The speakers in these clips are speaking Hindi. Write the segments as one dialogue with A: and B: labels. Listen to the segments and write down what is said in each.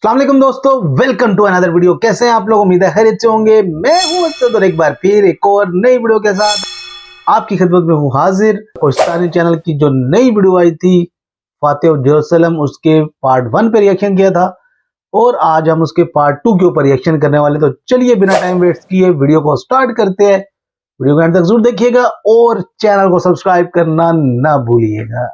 A: अस्सलाम वालेकुम दोस्तों, वेलकम टू अनदर वीडियो। कैसे हैं आप लोग? उम्मीद है खैरियत से होंगे। मैं हूं असद और एक बार फिर एक और नई वीडियो के साथ आपकी खिदमत में हूं हाजिर। पाकिस्तानी चैनल की जो नई वीडियो आई थी फातिह ऑफ जेरूसलम, उसके पार्ट 1 पे रिएक्शन किया था और आज हम उसके पार्ट 2 के ऊपर रिएक्शन करने वाले। तो चलिए बिना टाइम वेस्ट किए वीडियो को स्टार्ट करते हैं। वीडियो को एंड तक जरूर देखिएगा और चैनल को सब्सक्राइब करना ना भूलिएगा।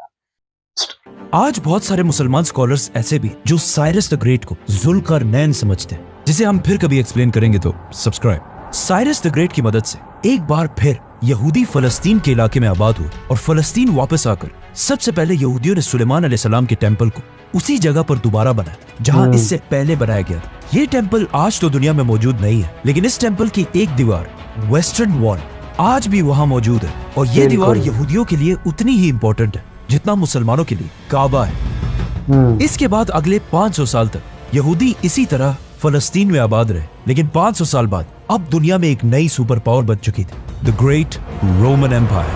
B: आज बहुत सारे मुसलमान स्कॉलर्स ऐसे भी जो साइरस द ग्रेट को जुल्करनैन समझते हैं, जिसे हम फिर कभी एक्सप्लेन करेंगे, तो सब्सक्राइब। साइरस द ग्रेट की मदद से एक बार फिर यहूदी फलस्तीन के इलाके में आबाद हुए और फलस्तीन वापस आकर सबसे पहले यहूदियों ने सुलेमान अलैहिस्सलाम के टेम्पल को उसी जगह पर दोबारा बनाया जहां इससे पहले बनाया गया था। ये टेम्पल आज तो दुनिया में मौजूद नहीं है, लेकिन इस टेम्पल की एक दीवार वेस्टर्न वॉल आज भी वहां मौजूद है और ये दीवार यहूदियों के लिए उतनी ही इम्पोर्टेंट है जितना मुसलमानों के लिए काबा है। इसके बाद अगले 500 साल तक यहूदी इसी तरह फलस्तीन में आबाद रहे, लेकिन 500 साल बाद अब दुनिया में एक नई सुपर पावर बन चुकी थी, द ग्रेट रोमन एम्पायर,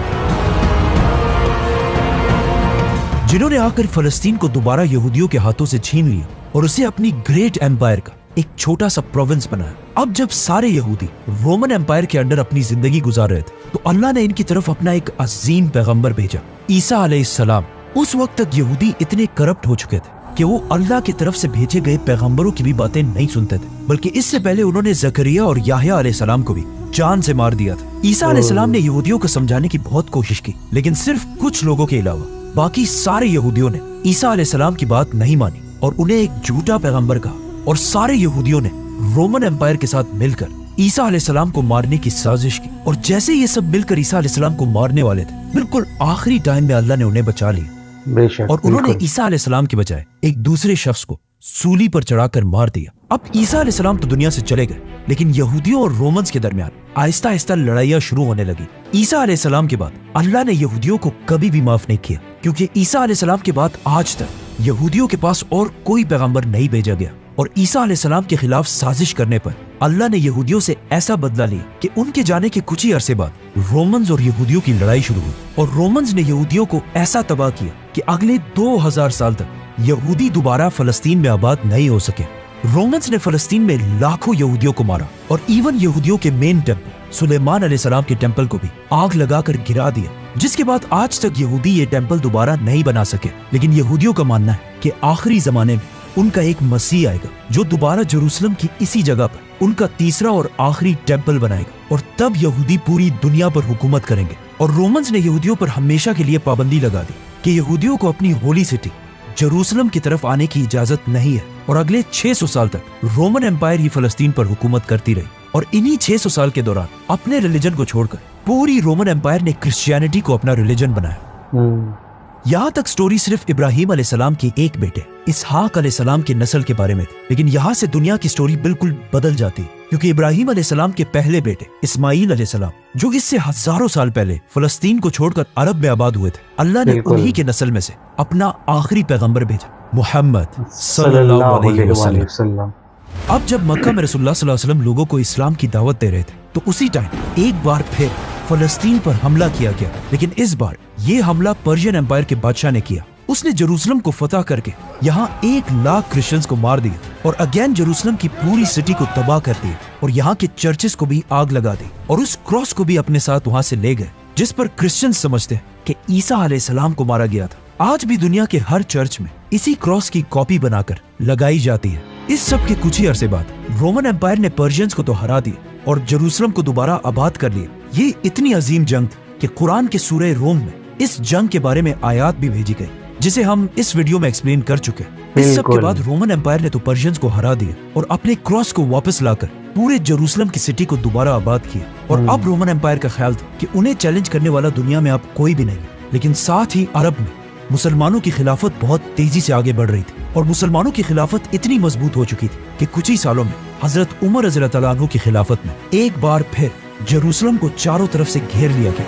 B: जिन्होंने आकर फलस्तीन को दोबारा यहूदियों के हाथों से छीन लिया और उसे अपनी ग्रेट एम्पायर का एक छोटा सा प्रोविंस बनाया। अब जब सारे यहूदी रोमन एम्पायर के अंडर अपनी जिंदगी गुजार रहे थे, तो अल्लाह ने इनकी तरफ अपना एक अजीम पैगंबर भेजा, ईसा अलैहिस्सलाम। उस वक्त तक यहूदी इतने करप्ट हो चुके थे कि वो अल्लाह की तरफ से भेजे गए पैगंबरों की भी बातें नहीं सुनते थे, बल्कि इससे पहले उन्होंने जकरिया और याह्या अलैहिस्सलाम को भी जान से मार दिया था। ईसा अलैहिस्सलाम ने यहूदियों को समझाने की बहुत कोशिश की, लेकिन सिर्फ कुछ लोगों के अलावा बाकी सारे यहूदियों ने ईसा अलैहिस्सलाम की बात नहीं मानी और उन्हें एक झूठा पैगंबर कहा, और सारे यहूदियों ने रोमन एम्पायर के साथ मिलकर ईसा अलैहिस्सलाम को मारने की साजिश की। और जैसे ये सब मिलकर ईसा अलैहिस्सलाम को मारने वाले थे, बिल्कुल आखिरी टाइम में अल्लाह ने उन्हें बचा लिया और उन्होंने ईसा अलैहिस्सलाम के बजाय एक दूसरे शख्स को सूली पर चढ़ाकर मार दिया। अब ईसा अलैहिस्सलाम तो दुनिया से चले गए, लेकिन यहूदियों और रोमन्स के दरमियान आहिस्ता आहिस्ता लड़ाइयां शुरू होने लगी। ईसा अलैहिस्सलाम के बाद अल्लाह ने यहूदियों को कभी भी माफ नहीं किया, क्योंकि ईसा अलैहिस्सलाम के बाद आज तक यहूदियों के पास और कोई पैगंबर नहीं भेजा गया। और ईसा अलैहिस्सलाम के खिलाफ साजिश करने पर अल्लाह ने यहूदियों से ऐसा बदला लिया कि उनके जाने के कुछ ही अरसे बाद रोमन्स और यहूदियों की लड़ाई शुरू हुई और रोमन्स ने यहूदियों को ऐसा तबाह किया कि अगले 2000 साल तक यहूदी दोबारा फलस्तीन में आबाद नहीं हो सके। रोमन्स ने फलस्तीन में लाखों यहूदियों को मारा और इवन यहूदियों के मेन टेम्पल सुलेमान अलैहिस्सलाम के टेम्पल को भी आग लगाकर गिरा दिया, जिसके बाद आज तक यहूदी ये टेम्पल दोबारा नहीं बना सके। लेकिन यहूदियों का मानना है कि आखिरी जमाने में उनका एक मसीह आएगा जो दोबारा जेरूसलम की इसी जगह पर उनका तीसरा और आखिरी टेम्पल बनाएगा, और तब यहूदी पूरी दुनिया पर हुकूमत करेंगे। और रोमन्स ने यहूदियों पर हमेशा के लिए पाबंदी लगा दी कि यहूदियों को अपनी होली सिटी जेरूसलम की तरफ आने की इजाजत नहीं है। और अगले 600 साल तक रोमन एम्पायर ही फलस्तीन पर हुकूमत करती रही। और इन्हीं 600 साल के दौरान अपने रिलीजन को छोड़कर पूरी रोमन एम्पायर ने क्रिश्चियनिटी को अपना रिलीजन बनाया। यहाँ तक स्टोरी सिर्फ इब्राहिम अलैहिस्सलाम के एक बेटे इसहाक अलैहिस्सलाम के नस्ल के बारे में थी, लेकिन यहाँ से दुनिया की स्टोरी बिल्कुल बदल जाती है, क्योंकि इब्राहिम अलैहिस्सलाम के पहले बेटे इस्माइल अलैहिस्सलाम, जो इससे हजारों साल पहले फलस्तीन को छोड़कर अरब में आबाद हुए थे, अल्लाह ने उन्हीं के नस्ल में से अपना आखिरी पैगंबर भेजा, मुहम्मद सल्लल्लाहु अलैहि वसल्लम। अब जब मक्का में रसूलुल्लाह सल्लल्लाहु अलैहि वसल्लम लोगों को इस्लाम की दावत दे रहे थे, तो उसी टाइम एक बार फिर फलस्तीन पर हमला किया गया, लेकिन इस बार ये हमला पर्शियन एम्पायर के बादशाह ने किया। उसने जेरूसलम को फतह करके यहाँ 1 लाख क्रिश्चियंस को मार दिया और अगेन जेरूसलम की पूरी सिटी को तबाह कर दिया और यहाँ के चर्चेस को भी आग लगा दी और उस क्रॉस को भी अपने साथ वहाँ से ले गए, जिस पर क्रिश्चियंस समझते हैं कि ईसा अलैहिस्सलाम को मारा गया था। आज भी दुनिया के हर चर्च में इसी क्रॉस की कॉपी बनाकर लगाई जाती है। इस सब के कुछ ही अरसे बाद रोमन एम्पायर ने पर्शियंस को तो हरा दिया और जेरूसलम को दोबारा आबाद कर लिया। ये इतनी अजीम जंग थी कि कुरान के सूरह रोम में इस जंग के बारे में आयत भी भेजी गई, जिसे हम इस वीडियो में एक्सप्लेन कर चुके हैं। इस सब के बाद रोमन एम्पायर ने तो पर्शियंस को हरा दिया और अपने क्रॉस को वापस लाकर पूरे जेरूसलम की सिटी को दोबारा आबाद किया। और अब रोमन एम्पायर का ख्याल था कि उन्हें चैलेंज करने वाला दुनिया में अब कोई भी नहीं। लेकिन साथ ही अरब में मुसलमानों की खिलाफत बहुत तेजी से आगे बढ़ रही थी और मुसलमानों की खिलाफत इतनी मजबूत हो चुकी थी कि कुछ ही सालों में हजरत उमर रज़ियल्लाहु अन्हु की खिलाफत में एक बार फिर जेरूसलम को चारों तरफ से घेर लिया गया।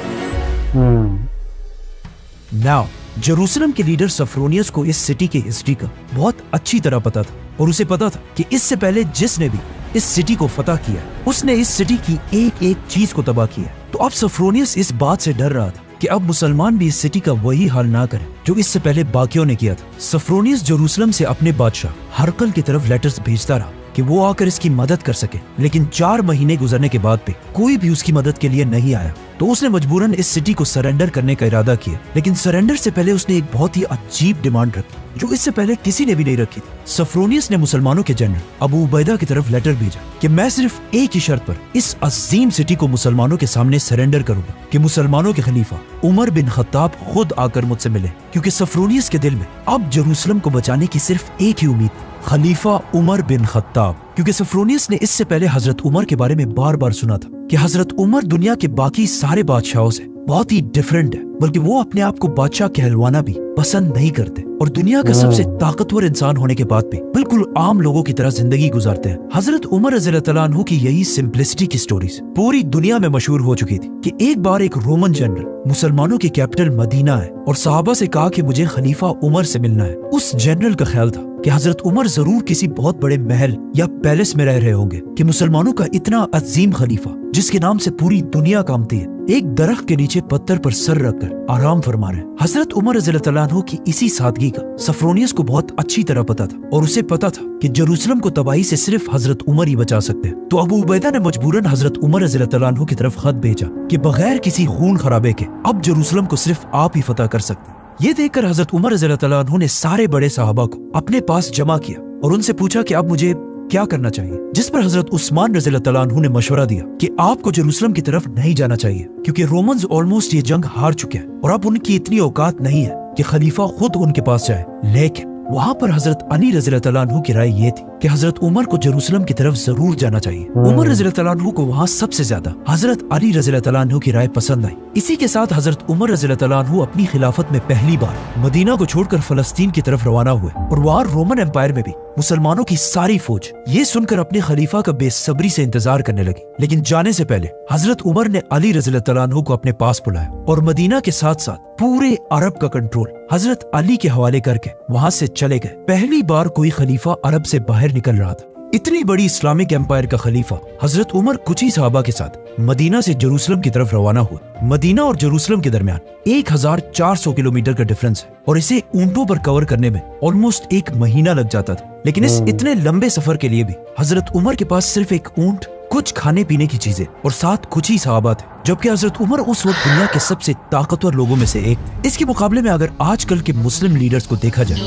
B: नाउ जेरूसलम के लीडर सफ्रोनियस को इस सिटी की हिस्ट्री का बहुत अच्छी तरह पता था और उसे पता था कि इससे पहले जिसने भी इस सिटी को फतह किया, उसने इस सिटी की एक एक चीज को तबाह किया। तो अब सफ्रोनियस इस बात से डर रहा था कि अब मुसलमान भी इस सिटी का वही हाल ना करें जो इससे पहले बाकियों ने किया था। सफ्रोनियस जेरूसलम से अपने बादशाह हरकल की तरफ लेटर्स भेजता रहा कि वो आकर इसकी मदद कर सके, लेकिन 4 महीने गुजरने के बाद भी कोई भी उसकी मदद के लिए नहीं आया। तो उसने मजबूरन इस सिटी को सरेंडर करने का इरादा किया, लेकिन सरेंडर से पहले उसने एक बहुत ही अजीब डिमांड रखी जो इससे पहले किसी ने भी नहीं रखी थी। सफ्रोनियस ने मुसलमानों के जनरल अबू उबैदा की तरफ लेटर भेजा कि मैं सिर्फ एक ही शर्त पर इस अजीम सिटी को मुसलमानों के सामने सरेंडर करूंगा कि मुसलमानों के खलीफा उमर बिन खत्ताब खुद आकर मुझसे मिले, क्योंकि सफ्रोनियस के दिल में अब जेरूसलम को बचाने की सिर्फ एक ही उम्मीद, खलीफा उमर बिन खत्ताब। क्योंकि सफ्रोनियस ने इससे पहले हजरत उमर के बारे में बार बार सुना था कि हजरत उमर दुनिया के बाकी सारे बादशाहों से बहुत ही डिफरेंट है, बल्कि वो अपने आप को बादशाह कहलवाना भी पसंद नहीं करते और दुनिया का सबसे ताकतवर इंसान होने के बाद भी बिल्कुल आम लोगों की तरह जिंदगी गुजारते हैं। हजरत उमर रज़ियल्लाहु अन्हु की यही सिंप्लिसिटी की स्टोरीज पूरी दुनिया में मशहूर हो चुकी थी कि एक बार एक रोमन जनरल मुसलमानों की कैपिटल मदीना है और सहाबा से कहा कि मुझे खलीफा उमर से मिलना है। उस जनरल का ख्याल था कि हजरत उमर जरूर किसी बहुत बड़े महल या पैलेस में रह रहे होंगे कि मुसलमानों का इतना अजीम खलीफा जिसके नाम से पूरी दुनिया कांपती है एक दरख्त के नीचे पत्थर पर सर रखकर आराम फरमा रहे। हजरत उमर रज़ियल्लाहु अन्हु की इसी सादगी का सफ्रोनियस को बहुत अच्छी तरह पता था और उसे पता था कि जेरूसलम को तबाही से सिर्फ हजरत उमर ही बचा सकते हैं। तो अबू उबैदा ने मजबूरन हजरत उमर रज़ियल्लाहु अन्हु की तरफ खत भेजा कि बगैर किसी खून खराबे के अब जेरूसलम को सिर्फ आप ही फतह कर सकते हैं। ये देखकर हजरत उमर रज़ियल्लाहु अन्हु ने सारे बड़े सहाबा को अपने पास जमा किया और उनसे पूछा कि अब मुझे क्या करना चाहिए, जिस पर हजरत उस्मान रज़ियल्लाहु अन्हु ने मशवरा दिया कि आपको जेरूसलम की तरफ नहीं जाना चाहिए क्योंकि रोमन्स ऑलमोस्ट ये जंग हार चुके हैं और अब उनकी इतनी औकात नहीं है कि खलीफा खुद उनके पास जाए। लेकिन वहाँ पर हजरत अली रज़ियल्लाहु अन्हु की राय ये थी कि हजरत उमर को जेरूसलम की तरफ जरूर जाना चाहिए। उमर रज़ियल्लाहु अन्हु को वहाँ सबसे ज्यादा हजरत अली रज़ियल्लाहु अन्हु की राय पसंद आई। इसी के साथ हजरत उमर रज़ियल्लाहु अन्हु अपनी खिलाफत में पहली बार मदीना को छोड़कर फलस्तीन की तरफ रवाना हुए और वहाँ रोमन एम्पायर में भी मुसलमानों की सारी फौज ये सुनकर अपने खलीफा का बेसब्री से इंतजार करने लगी। लेकिन जाने से पहले हजरत उमर ने अली रज़ियल्लाहु अन्हु को अपने पास बुलाया और मदीना के साथ साथ पूरे अरब का कंट्रोल हजरत अली के हवाले करके वहाँ से चले गए। पहली बार कोई खलीफा अरब से बाहर निकल रहा था। इतनी बड़ी इस्लामिक एम्पायर का खलीफा हजरत उमर कुछ ही सहाबा के साथ मदीना से जेरूसलम की तरफ रवाना हुआ। मदीना और जेरूसलम के दरमियान 1400 किलोमीटर का डिफरेंस है और इसे ऊंटों पर कवर करने में ऑलमोस्ट 1 महीना लग जाता था। लेकिन इस इतने लंबे सफर के लिए भी हजरत उमर के पास सिर्फ एक ऊंट, कुछ खाने पीने की चीजें और साथ कुछ ही सहाबा थे, जबकि हजरत उमर उस वक्त दुनिया के सबसे ताकतवर लोगों में से एक। इसके मुकाबले में अगर आजकल के मुस्लिम लीडर्स को देखा जाए,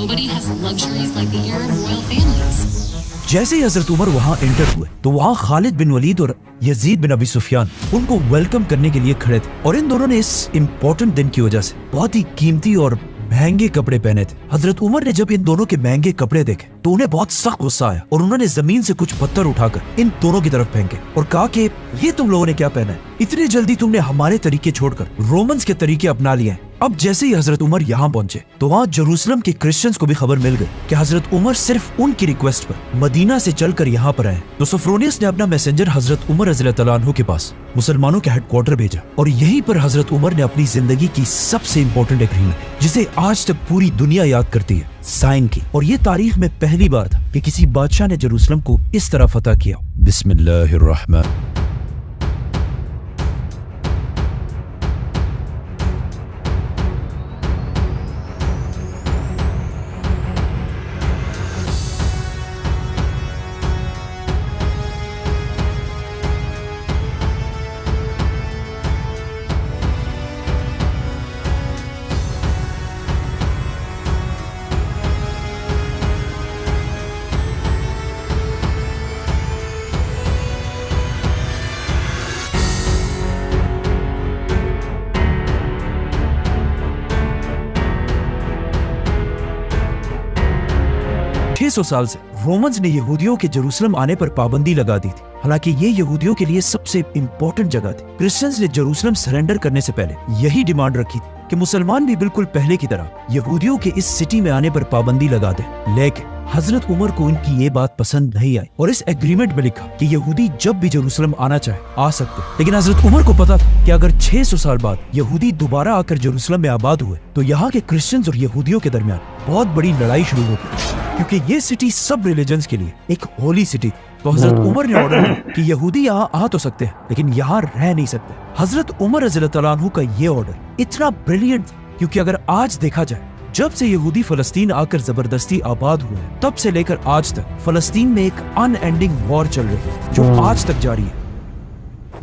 B: जैसे ही हजरत उमर वहाँ एंटर हुए तो वहाँ खालिद बिन वलीद और यजीद बिन अबी सुफियान उनको वेलकम करने के लिए खड़े थे और इन दोनों ने इस इम्पोर्टेंट दिन की वजह से बहुत ही कीमती और महंगे कपड़े पहने थे। हजरत उमर ने जब इन दोनों के महंगे कपड़े देखे तो उन्हें बहुत सख्त गुस्सा आया और उन्होंने जमीन से कुछ पत्थर उठाकर इन दोनों की तरफ फेंके और कहा कि ये तुम लोगों ने क्या पहना है, इतनी जल्दी तुमने हमारे तरीके छोड़कर रोमन्स के तरीके अपना लिए हैं। अब जैसे ही हजरत उमर यहाँ पहुंचे तो वहाँ जेरूसलम के क्रिश्चियंस को भी खबर मिल गई कि हजरत उमर सिर्फ उनकी रिक्वेस्ट पर मदीना से चलकर यहाँ पर आए। तो सफ्रोनियस ने अपना मैसेंजर हजरत उमर रज़ियल्लाहु अन्हु के पास मुसलमानों के हेडक्वार्टर भेजा और यहीं पर हजरत उमर ने अपनी जिंदगी की सबसे इम्पोर्टेंट एग्रीमेंट, जिसे आज तक पूरी दुनिया याद करती है, साइन की। और ये तारीख में पहली बार था कि किसी बादशाह ने जेरूसलम को इस तरह फतह किया। बिस्मिल्लाहिर्रहमान। 600 साल से रोमन्स ने यहूदियों के जेरूसलम आने पर पाबंदी लगा दी थी। हालांकि ये यहूदियों के लिए सबसे इम्पोर्टेंट जगह थी। क्रिश्चियंस ने जेरूसलम सरेंडर करने से पहले यही डिमांड रखी थी कि मुसलमान भी बिल्कुल पहले की तरह यहूदियों के इस सिटी में आने पर पाबंदी लगा दें। लेकिन हजरत उमर को इनकी ये बात पसंद नहीं आई और इस एग्रीमेंट में लिखा कि यहूदी जब भी जेरूसलम आना चाहे आ सकते। लेकिन हजरत उमर को पता था कि अगर 600 साल बाद यहूदी दोबारा आकर जेरूसलम में आबाद हुए तो यहाँ के क्रिश्चियंस और यहूदियों के दरमियान बहुत बड़ी लड़ाई शुरू होगी, क्योंकि ये सिटी सब रिलीजन्स के लिए एक होली सिटी थी। तो हजरत उमर ने ऑर्डर किया कि यहूदी यहाँ आ तो सकते हैं लेकिन यहाँ रह नहीं सकते। हजरत उमर रज़ियल्लाहु अन्हु का ये ऑर्डर इतना ब्रिलियंट था क्योंकि अगर आज देखा जाए, जब से यहूदी फलस्तीन आकर जबरदस्ती आबाद हुए तब से लेकर आज तक फलस्तीन में एक अनएंडिंग वॉर चल रही है जो आज तक जारी है।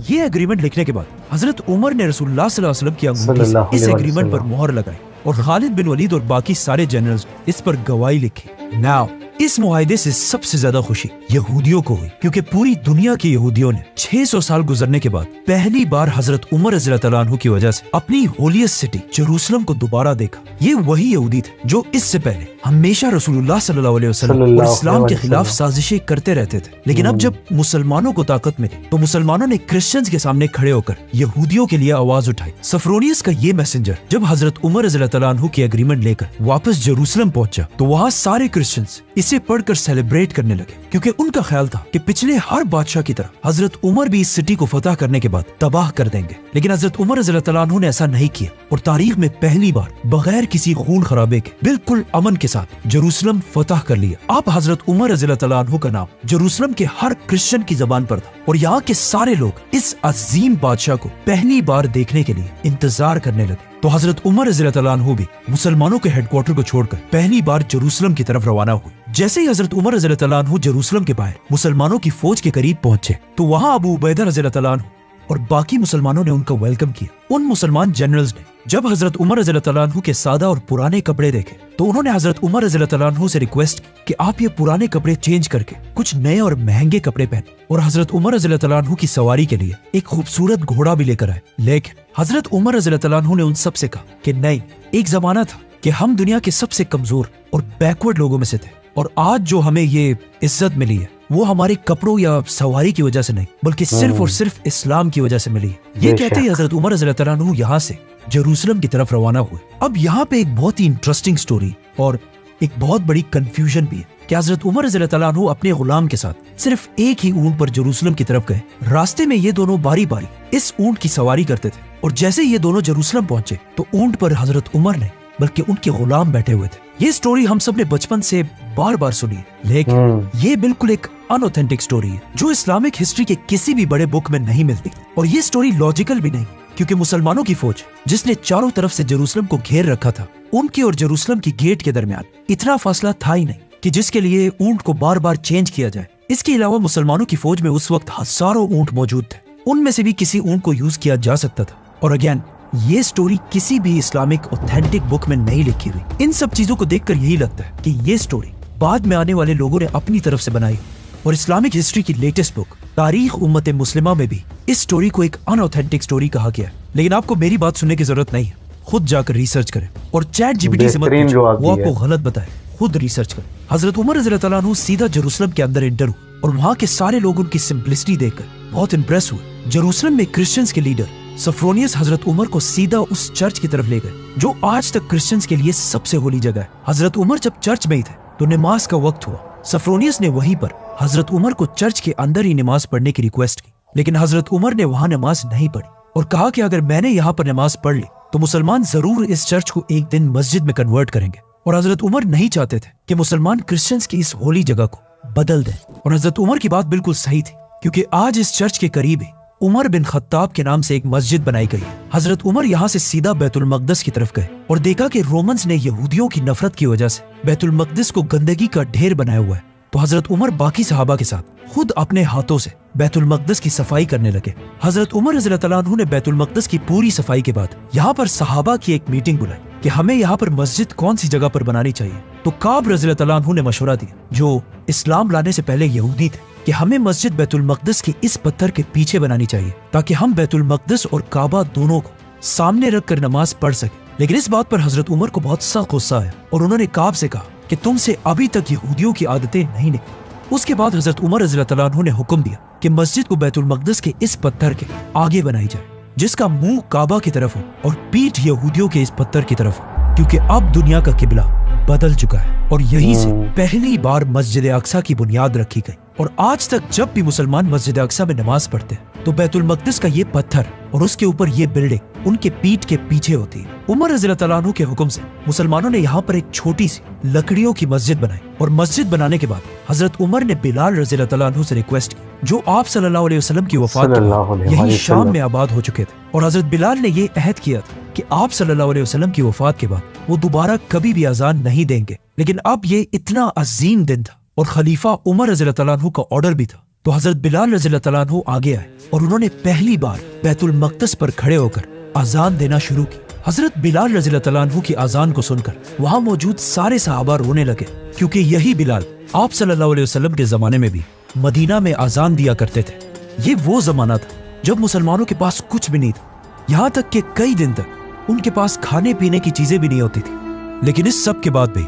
B: ये एग्रीमेंट लिखने के बाद हजरत उमर ने रसूलुल्लाह सल्लल्लाहु अलैहि वसल्लम की अंगूठी से इस एग्रीमेंट पर मोहर लगाई और खालिद बिन वलीद और बाकी सारे जनरल्स इस पर गवाही लिखी। नाउ इस मुआहदे से सबसे ज्यादा खुशी यहूदियों को हुई क्योंकि पूरी दुनिया के यहूदियों ने 600 साल गुजरने के बाद पहली बार हजरत उमर रज़ियल्लाहु अन्हु की वजह से अपनी होलियस्ट सिटी जेरूसलम को दोबारा देखा। ये वही यहूदी थे जो इससे पहले हमेशा रसूलुल्लाह सल्लल्लाहु अलैहि वसल्लम और इस्लाम के खिलाफ साजिशें करते रहते थे। लेकिन अब जब मुसलमानों को ताकत मिली तो मुसलमानों ने क्रिश्चियंस के सामने खड़े होकर यहूदियों के लिए आवाज उठाई। सफरोनियस का ये मैसेंजर जब हजरत उमर रज़ियल्लाहु अन्हु की एग्रीमेंट लेकर वापस जेरूसलम पहुंचा तो वहाँ सारे क्रिश्चियंस इसे पढ़कर सेलिब्रेट करने लगे क्योंकि उनका ख्याल था कि पिछले हर बादशाह की तरह हजरत उमर भी इस सिटी को फतह करने के बाद तबाह कर देंगे। लेकिन हजरत उमर रज़ियल्लाहु अन्हु ने ऐसा नहीं किया और तारीख में पहली बार बगैर किसी खून खराबे के बिल्कुल अमन के साथ जेरूसलम फतह कर लिया। अब हजरत उमर रज़ियल्लाहु अन्हु का नाम जेरूसलम के हर क्रिश्चियन की जबान पर था और यहाँ के सारे लोग इस अजीम बादशाह को पहली बार देखने के लिए इंतजार करने लगे। तो हजरत उमर रज़ियल्लाहु अन्हु भी मुसलमानों के हेडक्वार्टर को छोड़कर पहली बार जेरूसलम की तरफ रवाना हुए। जैसे ही हजरत उमर रज़ियल्लाहु अन्हु जेरूसलम के बाहर मुसलमानों की फौज के करीब पहुंचे तो वहाँ अबू उबैदा रज़ियल्लाहु अन्हु और बाकी मुसलमानों ने उनका वेलकम किया। उन मुसलमान जनरल्स ने जब हजरत उमर रज़ियल्लाहु अन्हु के सादा और पुराने कपड़े देखे तो उन्होंने हजरत उमर रज़ियल्लाहु अन्हु से रिक्वेस्ट की कि आप ये पुराने कपड़े चेंज करके कुछ नए और महंगे कपड़े पहने और हजरत उमर रज़ियल्लाहु अन्हु की सवारी के लिए एक खूबसूरत घोड़ा भी लेकर आए। लेकिन हजरत उमर रज़ियल्लाहु अन्हु ने उन सब से कहा कि नहीं, एक जमाना था कि हम दुनिया के सबसे कमजोर और बैकवर्ड लोगों में से थे और आज जो हमें ये इज्जत मिली है वो हमारे कपड़ों या सवारी की वजह से नहीं बल्कि सिर्फ और सिर्फ इस्लाम की वजह से मिली है। ये कहते ही हजरत उमर रज़ियल्लाहु अन्हु यहाँ से जेरूसलम की तरफ रवाना हुए। अब यहाँ पे एक बहुत ही इंटरेस्टिंग स्टोरी और एक बहुत बड़ी कंफ्यूजन भी है कि हजरत उमर रज़ियल्लाहु अन्हु अपने गुलाम के साथ सिर्फ एक ही ऊंट पर जेरूसलम की तरफ गए। रास्ते में ये दोनों बारी बारी इस ऊंट की सवारी करते थे और जैसे ये दोनों जेरूसलम पहुंचे तो ऊंट पर हजरत उमर नहीं बल्कि उनके गुलाम बैठे हुए थे। ये स्टोरी हम सब ने बचपन से बार बार सुनी है लेकिन ये बिल्कुल एक अनऑथेंटिक स्टोरी है जो इस्लामिक हिस्ट्री के किसी भी बड़े बुक में नहीं मिलती और ये स्टोरी लॉजिकल भी नहीं क्योंकि मुसलमानों की फौज जिसने चारों तरफ से जेरूसलम को घेर रखा था, उनके और जेरूसलम की गेट के दरमियान इतना फासला था ही नहीं कि जिसके लिए ऊंट को बार बार चेंज किया जाए। इसके अलावा मुसलमानों की फौज में उस वक्त हजारों ऊंट मौजूद थे, उनमें से भी किसी ऊंट को यूज किया जा सकता था। और अगेन ये स्टोरी किसी भी इस्लामिक ऑथेंटिक बुक में नहीं लिखी हुई। इन सब चीजों को देखकर यही लगता है कि ये स्टोरी बाद में आने वाले लोगों ने अपनी तरफ से बनाई और इस्लामिक हिस्ट्री की लेटेस्ट बुक तारीख उम्मत मुस्लिमा में भी इस स्टोरी को एक अनऑथेंटिक स्टोरी कहा गया है। लेकिन आपको मेरी बात सुनने की जरूरत नहीं है, खुद जाकर रिसर्च करें और चैट जीपीटी से मत पूछो, वो आपको गलत बताए, खुद रिसर्च करें। हजरत उमर रज़ियल्लाहु अन्हु सीधा जेरूसलम के अंदर एंटर हुए और वहाँ के सारे लोग उनकी सिंपलिसिटी देखकर बहुत इंप्रेस हुए। जेरूसलम में क्रिश्चियंस के लीडर सफरोनियस हजरत उमर को सीधा उस चर्च की तरफ ले गए जो आज तक क्रिश्चियंस के लिए सबसे होली जगह है। हजरत उमर जब चर्च में ही थे तो नमाज का वक्त हुआ। सफरोनियस ने वहीं पर हजरत उमर को चर्च के अंदर ही नमाज पढ़ने की रिक्वेस्ट की, लेकिन हजरत उमर ने वहाँ नमाज नहीं पढ़ी और कहा कि अगर मैंने यहाँ पर नमाज पढ़ ली तो मुसलमान जरूर इस चर्च को एक दिन मस्जिद में कन्वर्ट करेंगे। और हजरत उमर नहीं चाहते थे कि मुसलमान क्रिश्चियंस की इस होली जगह को बदल दें। और हजरत उमर की बात बिल्कुल सही थी क्योंकि आज इस चर्च के करीब ही उमर बिन खत्ताब के नाम से एक मस्जिद बनाई गई है। हजरत उमर यहाँ से सीधा बैतुल मकदस की तरफ गए और देखा कि रोमन्स ने यहूदियों की नफरत की वजह से बैतुल मकदस को गंदगी का ढेर बनाया हुआ है। तो हजरत उमर बाकी सहाबा के साथ खुद अपने हाथों से बैतुल मकदस की सफाई करने लगे। हजरत उमर रज़ियल्लाहु अन्हु ने बैतुल मकदस की पूरी सफाई के बाद यहाँ पर सहाबा की एक मीटिंग बुलाई कि हमें यहाँ पर मस्जिद कौन सी जगह पर बनानी चाहिए। तो काब रज़ियल्लाहु अन्हु ने मशवरा दिया, जो इस्लाम लाने से पहले यहूदी थे, कि हमें मस्जिद बैतुल मकदस के इस पत्थर के पीछे बनानी चाहिए ताकि हम बैतुल मकदस और काबा दोनों को सामने रखकर नमाज पढ़ सके। लेकिन इस बात पर हजरत उमर को बहुत सख्त गुस्सा आया और उन्होंने काब से कहा कि तुमसे अभी तक यहूदियों की आदतें नहीं निकली। उसके बाद हजरत उमर रज़ियल्लाहु अन्हु ने हुक्म दिया कि मस्जिद को बैतुल मकदस के इस पत्थर के आगे बनाई जाए जिसका मुंह काबा की तरफ हो और पीठ यहूदियों के इस पत्थर की तरफ हो, क्योंकि अब दुनिया का किबला बदल चुका है और यहीं से पहली बार मस्जिद अक्सा की बुनियाद रखी गई। और आज तक जब भी मुसलमान मस्जिद अक्सा में नमाज पढ़ते हैं तो बैतुल मक़दिस का ये पत्थर और उसके ऊपर ये बिल्डिंग उनके पीठ के पीछे होती है। उमर रज़ी अल्लाह तआला अन्हु के हुक्म से मुसलमानों ने यहाँ पर एक छोटी सी लकड़ियों की मस्जिद बनाई और मस्जिद बनाने के बाद हजरत उमर ने बिलाल रज़ी अल्लाह तआला अन्हु से रिक्वेस्ट की, जो आप सल्लल्लाहु अलैहि वसल्लम की वफात के बाद यही शाम में आबाद हो चुके थे, और हजरत बिलाल ने ये अहद किया था कि आप सल्लल्लाहु अलैहि वसल्लम की वफात के बाद वो दोबारा कभी भी अजान नहीं देंगे। लेकिन अब ये इतना अजीम दिन था और खलीफा उमर रज़ी अल्लाह तआला अन्हु का ऑर्डर भी था, तो हजरत बिलाल रज़ी अल्लाह तआला अन्हु आगे आए और उन्होंने पहली बार बैतुल मक़दिस पर खड़े होकर अजान देना शुरू की। हजरत बिलाल रज़ी अल्लाह तआला अन्हु की अजान को सुनकर वहां मौजूद सारे सहाबा रोने लगे, क्योंकि यही बिलाल आप सल्लल्लाहु अलैहि वसल्लम के जमाने में भी मदीना में अजान दिया करते थे। ये वो जमाना था जब मुसलमानों के पास कुछ भी नहीं था, यहाँ तक कि कई दिन तक उनके पास खाने पीने की चीजें भी नहीं होती थी। लेकिन इस सब के बाद भी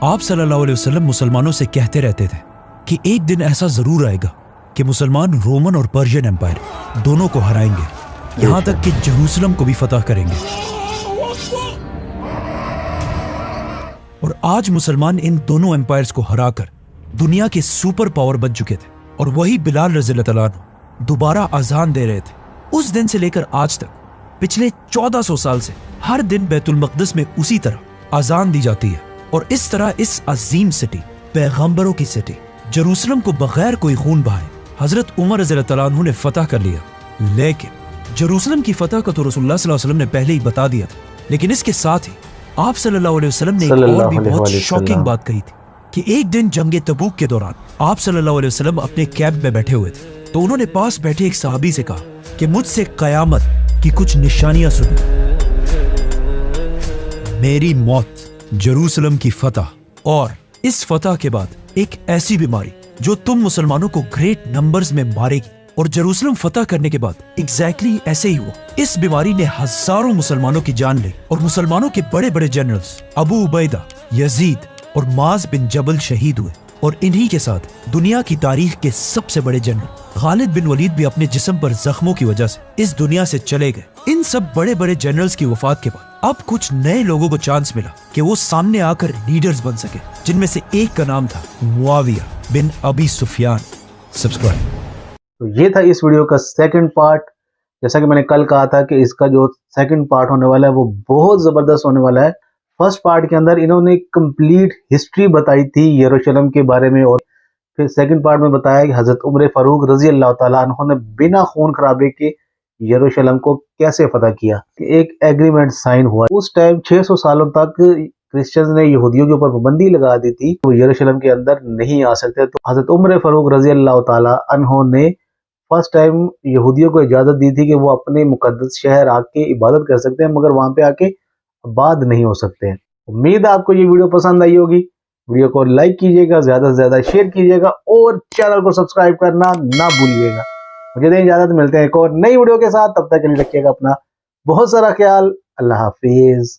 B: आप सल्लल्लाहु अलैहि वसल्लम मुसलमानों से कहते रहते थे कि एक दिन ऐसा जरूर आएगा कि मुसलमान रोमन और पर्शियन एम्पायर दोनों को हराएंगे, यहाँ तक कि जेरूसलम को भी फतह करेंगे। और आज मुसलमान इन दोनों एम्पायर्स को हराकर दुनिया के सुपर पावर बन चुके थे, और वही बिलाल रज़ी अल्लाह तआला अन्हु दोबारा अजान दे रहे थे। उस दिन से लेकर आज तक पिछले 1400 साल से हर दिन बैतुल मक़दिस में उसी तरह अजान दी जाती है, और इस तरह इस अजीम सिटी, पैगंबरों की सिटी जेरूसलम को बगैर कोई खून बहाए हजरत उमर रज़ी अल्लाह तआला अन्हु ने फतह कर लिया। लेकिन जेरूसलम की फतह का तो रसूलुल्लाह सल्लल्लाहु अलैहि वसल्लम ने पहले ही बता दिया था, लेकिन इसके साथ ही आप सल्लल्लाहु अलैहि वसल्लम ने एक और भी बहुत शॉकिंग बात कही थी कि एक दिन जंगे तबूक के दौरान आप सल्लल्लाहु अलैहि वसल्लम अपने कैंप में बैठे हुए थे, तो उन्होंने पास बैठे एक सहाबी से कहा कि मुझसे कयामत की कुछ निशानियां सुनो। मेरी मौत, जेरूसलम की फतह, और इस फतह के बाद एक ऐसी बीमारी जो तुम मुसलमानों को ग्रेट नंबर्स में मारेगी। और जेरूसलम फतह करने के बाद एग्जैक्टली ऐसे ही हुआ। इस बीमारी ने हजारों मुसलमानों की जान ली और मुसलमानों के बड़े बड़े जनरल्स अबू उबैदा, यजीद और माज बिन जबल शहीद हुए। और इन्हीं के साथ दुनिया की तारीख के सबसे बड़े जनरल खालिद बिन वलीद भी अपने जिस्म पर जख्मों की वजह से इस दुनिया से चले गए। इन सब बड़े बड़े जनरल्स की वफात के बाद अब कुछ नए लोगों को चांस मिला कि वो सामने आकर लीडर्स बन सके, जिनमें से एक का नाम था मुआविया बिन अबी सुफियान। सब्सक्राइब।
A: तो ये था इस वीडियो का सेकंड पार्ट। जैसा कि मैंने कल कहा था कि इसका जो सेकंड पार्ट होने वाला है वो बहुत जबरदस्त होने वाला है। फर्स्ट पार्ट के अंदर इन्होंने कंप्लीट हिस्ट्री बताई थी यरूशलेम के बारे में, और फिर सेकंड पार्ट में बताया कि हजरत उमर फारूक रजी अल्लाह तआला अन्हु ने बिना खून खराबे के यरूशलेम को कैसे फतह किया। एक एग्रीमेंट साइन हुआ। उस टाइम 600 सालों तक क्रिश्चियंस ने यहूदियों के ऊपर पाबंदी लगा दी थी, वो यरूशलेम के अंदर नहीं आ सकते। तो हजरत उमर फारूक रजी अल्लाह तआला अन्हु ने फर्स्ट टाइम यहूदियों को इजाजत दी थी कि वो अपने मुकद्दस शहर आके इबादत कर सकते हैं, मगर वहां पे आके आबाद नहीं हो सकते हैं। उम्मीद है आपको ये वीडियो पसंद आई होगी। वीडियो को लाइक कीजिएगा, ज्यादा से ज्यादा शेयर कीजिएगा और चैनल को सब्सक्राइब करना ना भूलिएगा। मुझे दें इजाजत, मिलते हैं एक और नई वीडियो के साथ। तब तक के लिए रखिएगा अपना बहुत सारा ख्याल। अल्लाह हाफिज।